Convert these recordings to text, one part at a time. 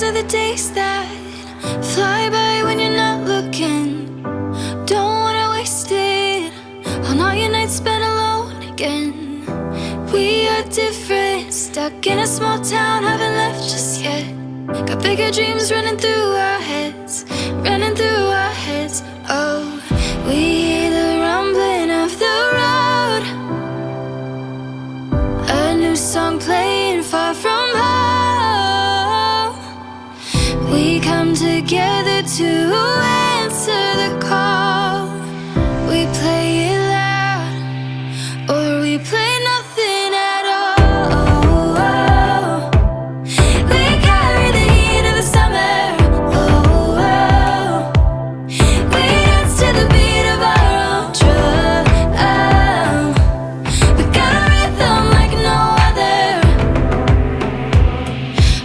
are the days that fly by when you're not looking. Don't wanna waste it on all your nights spent alone again. We are different, stuck in a small town, haven't left just yet. Got bigger dreams running through our heads, running through our heads. Oh, we hear the rumbling of the road, a new song playing far from home. We come together to answer the call. We play it loud, or we play nothing at all. We carry the heat of the summer. We dance to the beat of our own drum. We got a rhythm like no other.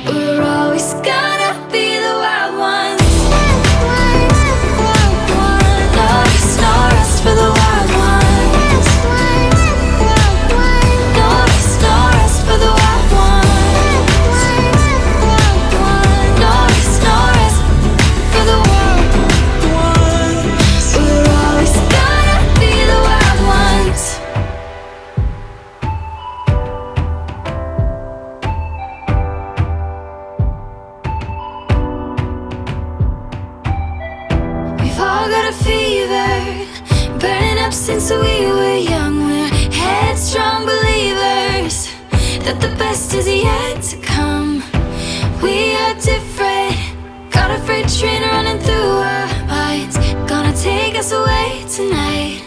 We're always gonna be the wild ones. No rest, no rest for the wild ones. No rest, no rest for the wild ones. No rest, no rest for the wild ones. We're always gonna be the wild ones. We've all got a fever, burning up since we were young. We're headstrong believers that the best is yet to come. We are different, got a freight train running through our minds, gonna take us away tonight.